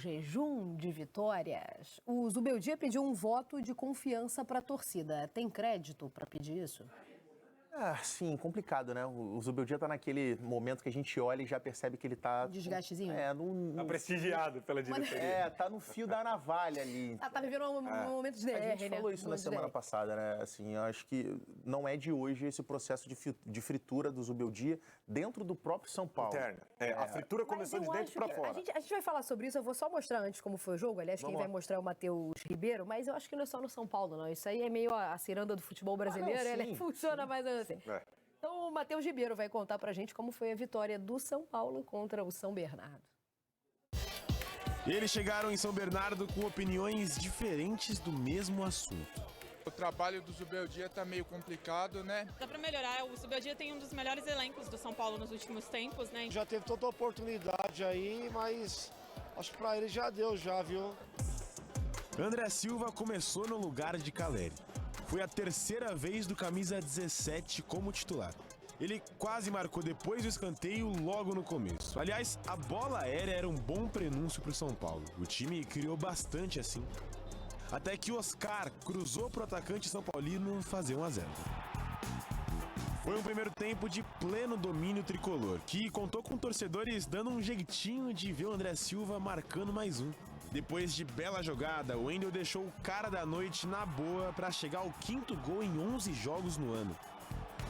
jejum de vitórias. O Zubeldia pediu um voto de confiança para a torcida. Tem crédito para pedir isso? Sim, complicado, né? O Zubeldia tá naquele momento que a gente olha e já percebe que ele tá... Um desgastezinho? Tá prestigiado pela diretoria. Tá no fio da navalha ali. Tá vivendo um momento de DR, A gente falou isso na semana passada, né? Assim, eu acho que não é de hoje esse processo de fritura do Zubeldia dentro do próprio São Paulo. Interna. A fritura começou de dentro para fora. A gente vai falar sobre isso, eu vou só mostrar antes como foi o jogo. Aliás, quem vai mostrar é o Matheus Ribeiro, mas eu acho que não é só no São Paulo, não. Isso aí é meio a ciranda do futebol brasileiro, ele funciona mais assim. Então, o Matheus Ribeiro vai contar pra gente como foi a vitória do São Paulo contra o São Bernardo. Eles chegaram em São Bernardo com opiniões diferentes do mesmo assunto. O trabalho do Zubeldia tá meio complicado, né? Dá pra melhorar. O Zubeldia tem um dos melhores elencos do São Paulo nos últimos tempos, né? Já teve toda a oportunidade aí, mas acho que pra ele já deu, viu? André Silva começou no lugar de Caleri. Foi a terceira vez do camisa 17 como titular. Ele quase marcou depois do escanteio logo no começo. Aliás, a bola aérea era um bom prenúncio para o São Paulo. O time criou bastante assim. Até que o Oscar cruzou para o atacante são paulino fazer 1 a 0. Foi um primeiro tempo de pleno domínio tricolor, que contou com torcedores dando um jeitinho de ver o André Silva marcando mais um. Depois de bela jogada, o Wendel deixou o cara da noite na boa para chegar ao 5º gol em 11 jogos no ano.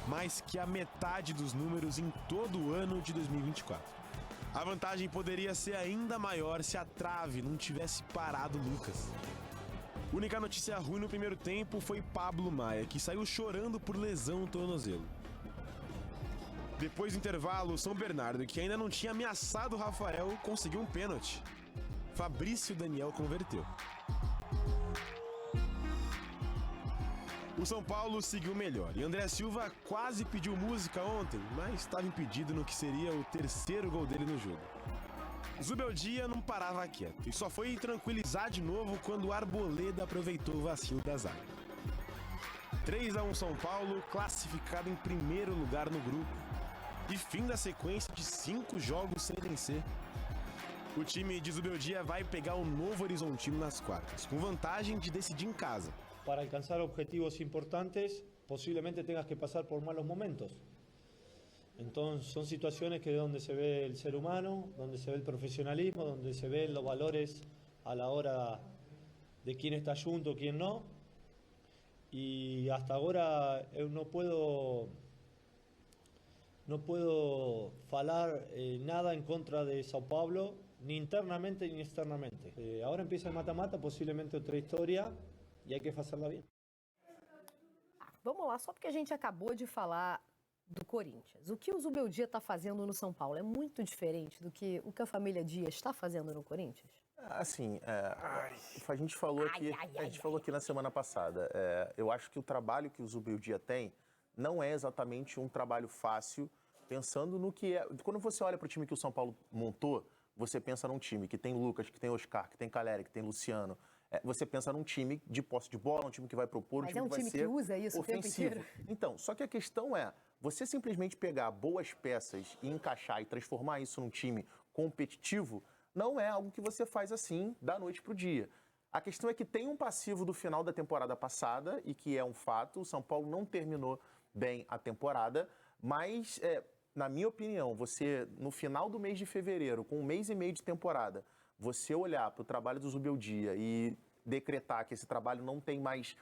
Mais que a metade dos números em todo o ano de 2024. A vantagem poderia ser ainda maior se a trave não tivesse parado o Lucas. Única notícia ruim no primeiro tempo foi Pablo Maia, que saiu chorando por lesão no tornozelo. Depois do intervalo, o São Bernardo, que ainda não tinha ameaçado o Rafael, conseguiu um pênalti. Fabrício Daniel converteu. O São Paulo seguiu melhor e André Silva quase pediu música ontem, mas estava impedido no que seria o 3º gol dele no jogo. Zubeldia não parava quieto e só foi tranquilizar de novo quando o Arboleda aproveitou o vacilo da zaga. 3 a 1 São Paulo, classificado em primeiro lugar no grupo. E fim da sequência de 5 jogos sem vencer. O time de Zubeldia vai pegar o Novo Horizontino nas quartas, com vantagem de decidir em casa. Para alcançar objetivos importantes, posiblemente tengas que pasar por malos momentos. Entonces son situaciones que donde se ve el ser humano, donde se ve el profesionalismo, donde se ven los valores a la hora de quién está junto, quién no. Y hasta ahora no puedo falar nada en contra de São Paulo, ni internamente ni externamente. Ahora empieza el mata-mata, posiblemente otra historia, e hay que hacerla bien. Vamos lá, só porque a gente acabou de falar do Corinthians. O que o Zubeldia está fazendo no São Paulo é muito diferente do que o que a família Dias está fazendo no Corinthians? Assim, a gente falou aqui na semana passada. Eu acho que o trabalho que o Zubeldia tem não é exatamente um trabalho fácil, pensando no que é... Quando você olha para o time que o São Paulo montou, você pensa num time que tem Lucas, que tem Oscar, que tem Caleri, que tem Luciano. Você pensa num time de posse de bola, um time que vai propor, um time que vai ser ofensivo. Mas é um time que usa isso o tempo inteiro. Então, só que a questão é, você simplesmente pegar boas peças e encaixar e transformar isso num time competitivo, não é algo que você faz assim, da noite pro dia. A questão é que tem um passivo do final da temporada passada, e que é um fato, o São Paulo não terminou bem a temporada, mas, na minha opinião, você, no final do mês de fevereiro, com 1 mês e meio de temporada, você olhar para o trabalho do Zubeldia e decretar que esse trabalho não tem mais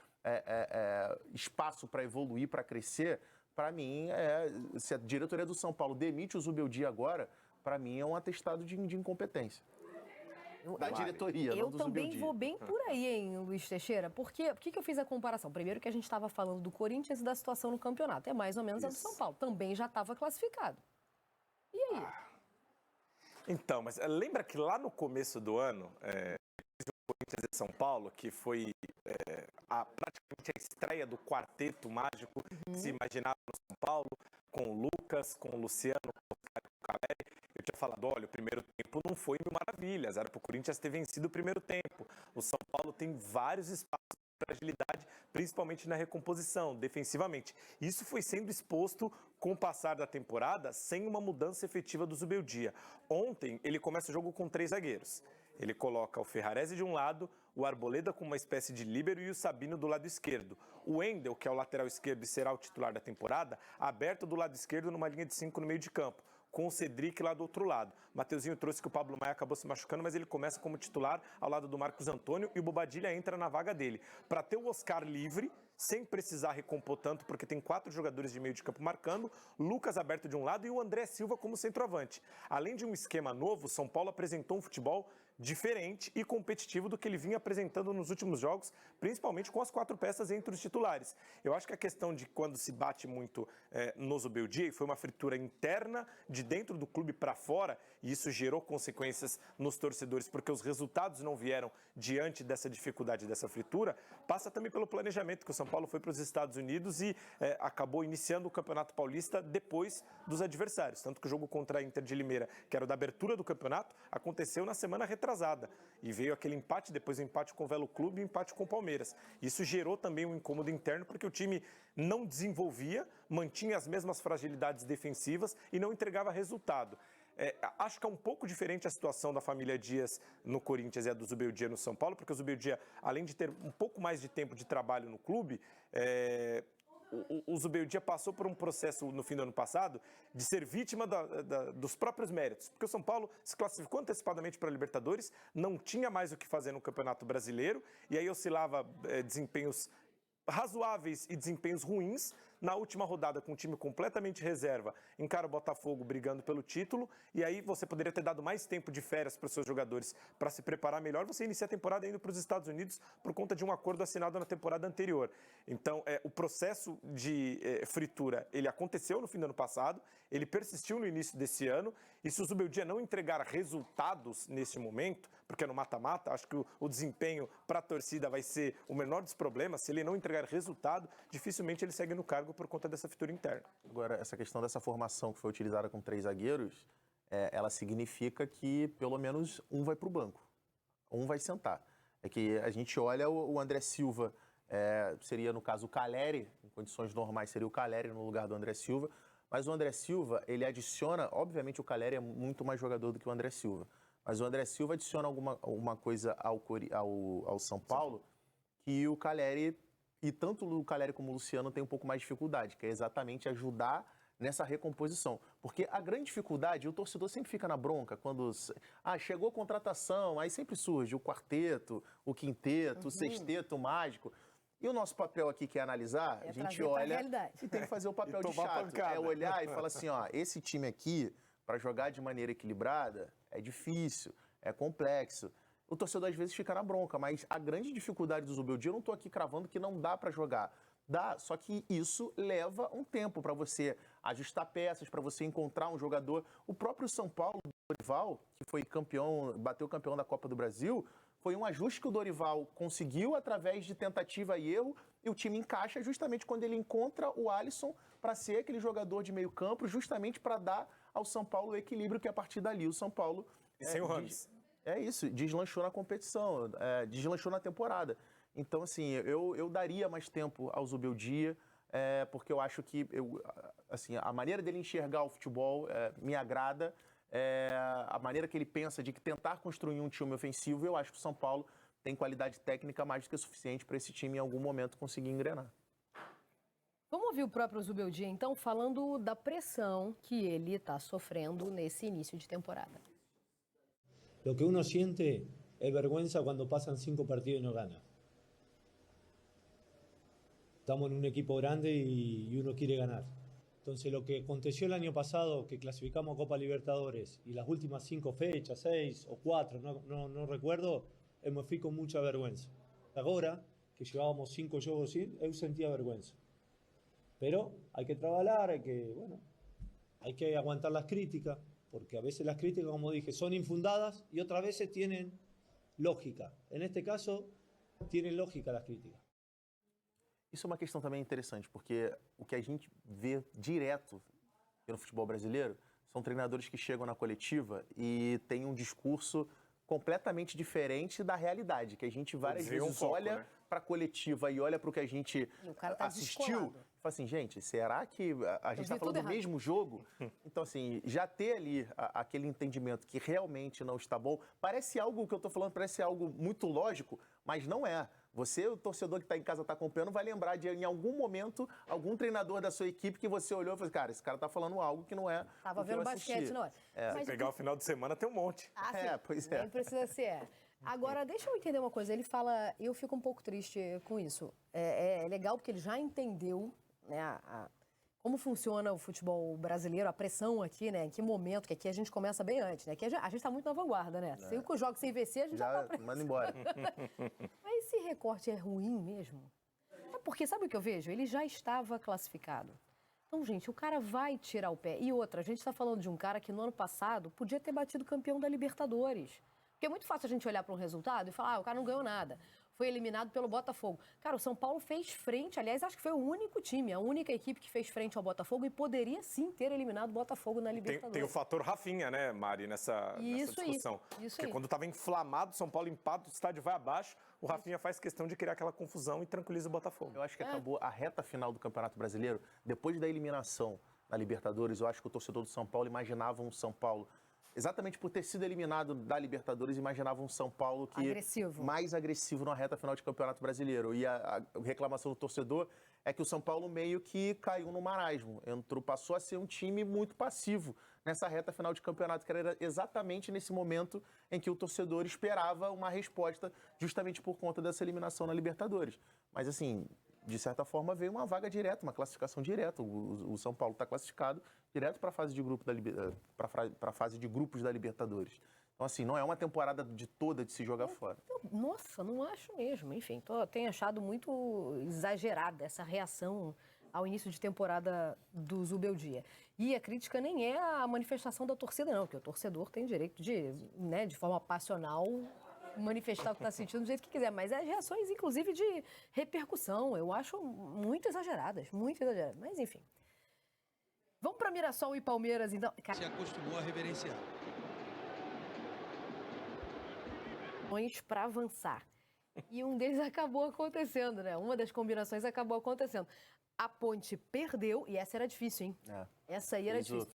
espaço para evoluir, para crescer, para mim, se a diretoria do São Paulo demite o Zubeldia agora, para mim é um atestado de incompetência. Da diretoria, não do Zubeldia. Eu também vou bem por aí, hein, Luiz Teixeira? Por que eu fiz a comparação? Primeiro que a gente estava falando do Corinthians e da situação no campeonato. É mais ou menos a do São Paulo. Também já estava classificado. E aí? Então, mas lembra que lá no começo do ano, o Corinthians e São Paulo, que foi praticamente a estreia do quarteto mágico que se imaginava no São Paulo, com o Lucas, com o Luciano, com o Oscar, com o Caleri, eu tinha falado, olha, o primeiro tempo não foi mil maravilhas, era para o Corinthians ter vencido o primeiro tempo. O São Paulo tem vários espaços de fragilidade, principalmente na recomposição, defensivamente. Isso foi sendo exposto com o passar da temporada, sem uma mudança efetiva do Zubeldia. Ontem, ele começa o jogo com 3 zagueiros. Ele coloca o Ferrarese de um lado, o Arboleda como uma espécie de líbero e o Sabino do lado esquerdo. O Wendel, que é o lateral esquerdo e será o titular da temporada, aberto do lado esquerdo numa linha de 5 no meio de campo, com o Cedric lá do outro lado. Mateuzinho trouxe que o Pablo Maia acabou se machucando, mas ele começa como titular ao lado do Marcos Antônio e o Bobadilla entra na vaga dele. Para ter o Oscar livre, sem precisar recompor tanto, porque tem 4 jogadores de meio de campo marcando, Lucas aberto de um lado e o André Silva como centroavante. Além de um esquema novo, São Paulo apresentou um futebol diferente e competitivo do que ele vinha apresentando nos últimos jogos, principalmente com as 4 peças entre os titulares. Eu acho que a questão de quando se bate muito no Zubeldia, e foi uma fritura interna de dentro do clube para fora, e isso gerou consequências nos torcedores, porque os resultados não vieram diante dessa dificuldade, dessa fritura, passa também pelo planejamento, que o São Paulo foi para os Estados Unidos e acabou iniciando o Campeonato Paulista depois dos adversários. Tanto que o jogo contra a Inter de Limeira, que era o da abertura do campeonato, aconteceu na semana retrasada. E veio aquele empate, depois o empate com o Velo Clube e o empate com o Palmeiras. Isso gerou também um incômodo interno, porque o time não desenvolvia, mantinha as mesmas fragilidades defensivas e não entregava resultado. Acho que é um pouco diferente a situação da família Dias no Corinthians e a do Zubeldia no São Paulo, porque o Zubeldia, além de ter um pouco mais de tempo de trabalho no clube, o Zubeldia passou por um processo no fim do ano passado de ser vítima dos próprios méritos, porque o São Paulo se classificou antecipadamente para a Libertadores, não tinha mais o que fazer no Campeonato Brasileiro, e aí oscilava desempenhos razoáveis e desempenhos ruins. Na última rodada, com o time completamente reserva, encara o Botafogo brigando pelo título, e aí você poderia ter dado mais tempo de férias para os seus jogadores para se preparar melhor. Você inicia a temporada indo para os Estados Unidos por conta de um acordo assinado na temporada anterior. Então, o processo de fritura, ele aconteceu no fim do ano passado, ele persistiu no início desse ano, e se o Zubeldia não entregar resultados neste momento, porque no mata-mata, acho que o desempenho para a torcida vai ser o menor dos problemas. Se ele não entregar resultado, dificilmente ele segue no cargo por conta dessa fritura interna. Agora, essa questão dessa formação que foi utilizada com 3 zagueiros, ela significa que pelo menos um vai para o banco, um vai sentar. É que a gente olha o André Silva, seria no caso o Caleri, em condições normais seria o Caleri no lugar do André Silva, mas o André Silva, ele adiciona, obviamente o Caleri é muito mais jogador do que o André Silva, mas o André Silva adiciona alguma coisa ao São Paulo que o Caleri, e tanto o Caleri como o Luciano têm um pouco mais de dificuldade, que é exatamente ajudar nessa recomposição. Porque a grande dificuldade, o torcedor sempre fica na bronca quando chegou a contratação, aí sempre surge o quarteto, o quinteto, o sexteto mágico. E o nosso papel aqui, que é analisar, a gente olha e tem que fazer o papel de chato. É olhar e falar assim, esse time aqui, para jogar de maneira equilibrada, é difícil, é complexo. O torcedor às vezes fica na bronca, mas a grande dificuldade do Zubeldia, eu não estou aqui cravando que não dá para jogar. Dá, só que isso leva um tempo para você ajustar peças, para você encontrar um jogador. O próprio São Paulo, o Dorival, que foi campeão, bateu campeão da Copa do Brasil, foi um ajuste que o Dorival conseguiu através de tentativa e erro, e o time encaixa justamente quando ele encontra o Alisson para ser aquele jogador de meio campo, justamente para dar ao São Paulo o equilíbrio que a partir dali o São Paulo... E sem o Rames. É isso, deslanchou na competição, deslanchou na temporada. Então, assim, eu daria mais tempo ao Zubeldia, porque eu acho que a maneira dele enxergar o futebol me agrada, a maneira que ele pensa de tentar construir um time ofensivo, eu acho que o São Paulo tem qualidade técnica mais do que suficiente para esse time em algum momento conseguir engrenar. Vamos ouvir o próprio Zubeldia, então, falando da pressão que ele está sofrendo nesse início de temporada. Lo que uno siente es vergüenza cuando pasan 5 partidos y no gana. Estamos en un equipo grande y uno quiere ganar. Entonces lo que aconteció el año pasado, que clasificamos a Copa Libertadores, y las últimas 5 fechas, 6 o 4, no recuerdo, me fui con mucha vergüenza. Ahora, que llevábamos 5 jogos sin, eu sentía vergüenza. Pero hay que trabajar, hay que aguantar las críticas, porque a veces las críticas, como dije, son infundadas y otras veces tienen lógica. En este caso, tienen lógica las críticas. Isso é uma questão também interessante, porque o que a gente vê direto no futebol brasileiro são treinadores que chegam na coletiva e têm um discurso completamente diferente da realidade, que a gente várias vezes olha, né, para a coletiva e olha para o que a gente assistiu. Fala assim, gente, será que a gente está falando do mesmo jogo? Então, assim, já ter ali aquele entendimento que realmente não está bom, parece algo que eu estou falando, parece algo muito lógico, mas não é. Você, o torcedor que está em casa, está acompanhando, vai lembrar de, em algum momento, algum treinador da sua equipe que você olhou e falou, cara, esse cara está falando algo que não é. Estava vendo basquete, não é? Se pegar o final de semana, tem um monte. Pois é. Nem precisa ser. Agora, deixa eu entender uma coisa. Ele fala, eu fico um pouco triste com isso. É legal porque ele já entendeu, né, como funciona o futebol brasileiro, a pressão aqui, né? Em que momento, que aqui a gente começa bem antes, né? Que a gente está muito na vanguarda, né? 5 jogos sem vencer, a gente já tá manda embora. Mas esse recorte é ruim mesmo? É porque, sabe o que eu vejo? Ele já estava classificado. Então, gente, o cara vai tirar o pé. E outra, a gente está falando de um cara que no ano passado podia ter batido campeão da Libertadores. Porque é muito fácil a gente olhar para um resultado e falar, o cara não ganhou nada. Foi eliminado pelo Botafogo. Cara, o São Paulo fez frente, aliás, acho que foi o único time, a única equipe que fez frente ao Botafogo e poderia sim ter eliminado o Botafogo na Libertadores. Tem o fator Rafinha, né, Mari, nessa discussão. Isso Porque quando estava inflamado, São Paulo empata, o estádio vai abaixo, o Rafinha faz questão de criar aquela confusão e tranquiliza o Botafogo. Eu acho que acabou a reta final do Campeonato Brasileiro, depois da eliminação na Libertadores, eu acho que o torcedor do São Paulo imaginava um São Paulo, exatamente por ter sido eliminado da Libertadores, imaginava um São Paulo mais agressivo na reta final de Campeonato Brasileiro. E a reclamação do torcedor é que o São Paulo meio que caiu no marasmo. Passou a ser um time muito passivo nessa reta final de campeonato, que era exatamente nesse momento em que o torcedor esperava uma resposta justamente por conta dessa eliminação na Libertadores. Mas, assim, de certa forma, veio uma vaga direta, uma classificação direta. O São Paulo está classificado direto para a fase de grupos da Libertadores. Então, assim, não é uma temporada toda de se jogar fora. Nossa, não acho mesmo. Enfim, tenho achado muito exagerada essa reação ao início de temporada do Zubeldia. E a crítica nem é a manifestação da torcida, não, porque o torcedor tem direito de, né, de forma passional, manifestar o que está sentindo do jeito que quiser, mas as reações, inclusive, de repercussão, eu acho muito exageradas, mas enfim. Vamos para Mirassol e Palmeiras, então. Se acostumou a reverenciar. Para avançar. E um deles acabou acontecendo, né? Uma das combinações acabou acontecendo. A Ponte perdeu, e essa era difícil, hein? Essa aí era difícil.